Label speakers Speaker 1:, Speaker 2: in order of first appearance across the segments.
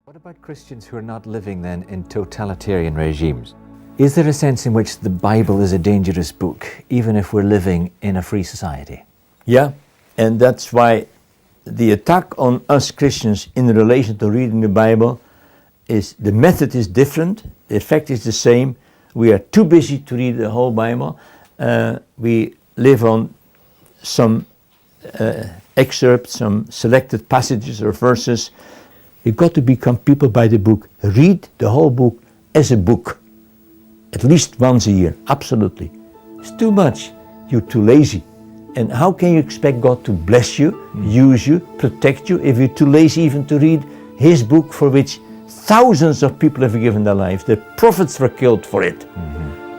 Speaker 1: What about Christians who are not living then in totalitarian regimes? Is there a sense in which the Bible is a dangerous book, even if we're living in a free society?
Speaker 2: Yeah, and that's why the attack on us Christians in relation to reading the Bible is, the method is different, the effect is the same. We are too busy to read the whole Bible. We live on some excerpts, some selected passages or verses. We've got to become people by the book. Read the whole book as a book. At least once a year, absolutely. It's too much. You're too lazy. And how can you expect God to bless you, use you, protect you, if you're too lazy even to read His book, for which thousands of people have given their lives? The prophets were killed for it.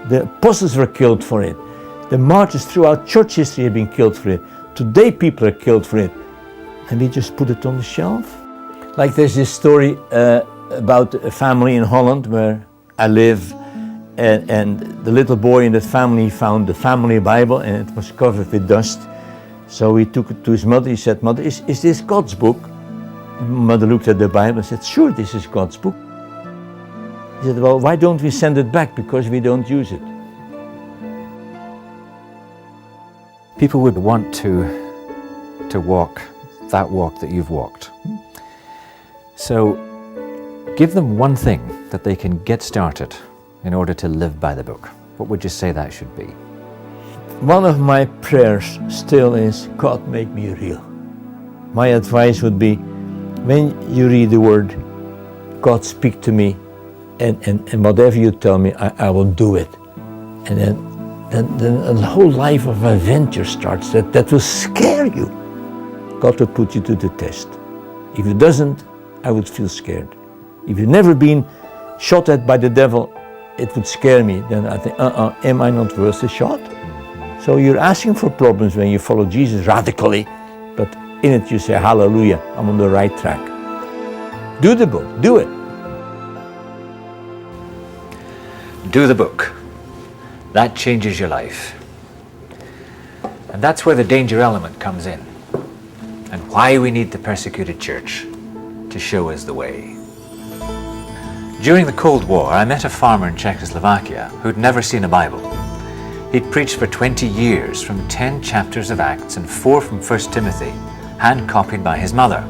Speaker 2: The apostles were killed for it. The martyrs throughout church history have been killed for it. Today people are killed for it. And we just put it on the shelf. Like there's this story about a family in Holland where I live, and the little boy in that family found the family Bible and it was covered with dust. So he took it to his mother. He said, "Mother, is this God's book?" Mother looked at the Bible and said, "Sure, this is God's book." He said, "Well, why don't we send it back? Because we don't use it."
Speaker 1: People would want to walk that walk that you've walked. So give them one thing that they can get started in order to live by the book. What would you say that should be?
Speaker 2: One of my prayers still is, God, make me real. My advice would be, when you read the word, God, speak to me, and whatever you tell me, I will do it. And then a whole life of adventure starts that will scare you. God will put you to the test. If it doesn't, I would feel scared. If you've never been shot at by the devil, it would scare me. Then I think, am I not worth a shot? So you're asking for problems when you follow Jesus radically, but in it you say, hallelujah, I'm on the right track. Do the book, do it.
Speaker 1: Do the book. That changes your life. And that's where the danger element comes in, and why we need the persecuted church to show us the way. During the Cold War, I met a farmer in Czechoslovakia who'd never seen a Bible. He'd preached for 20 years from 10 chapters of Acts and 4 from 1 Timothy, hand-copied by his mother.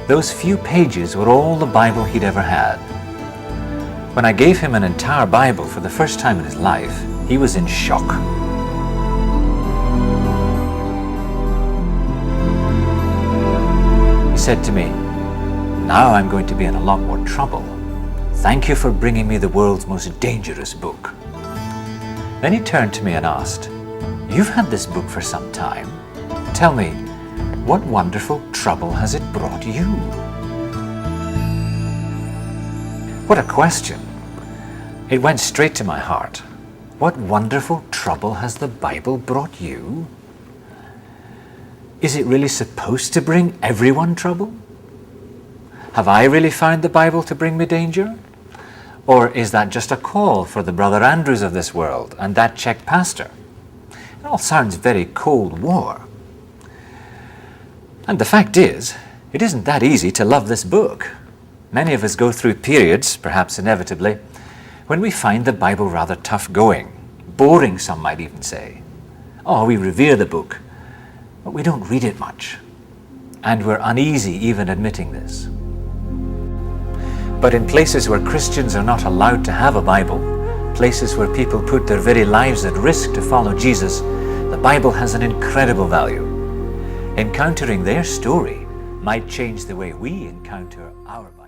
Speaker 1: Those few pages were all the Bible he'd ever had. When I gave him an entire Bible for the first time in his life, he was in shock. He said to me, "Now I'm going to be in a lot more trouble. Thank you for bringing me the world's most dangerous book." Then he turned to me and asked, "You've had this book for some time. Tell me, what wonderful trouble has it brought you?" What a question. It went straight to my heart. What wonderful trouble has the Bible brought you? Is it really supposed to bring everyone trouble? Have I really found the Bible to bring me danger? Or is that just a call for the Broder Andreas of this world and that Czech pastor? It all sounds very Cold War. And the fact is, it isn't that easy to love this book. Many of us go through periods, perhaps inevitably, when we find the Bible rather tough going, boring some might even say. Oh, we revere the book, but we don't read it much. And we're uneasy even admitting this. But in places where Christians are not allowed to have a Bible, places where people put their very lives at risk to follow Jesus, the Bible has an incredible value. Encountering their story might change the way we encounter our Bible.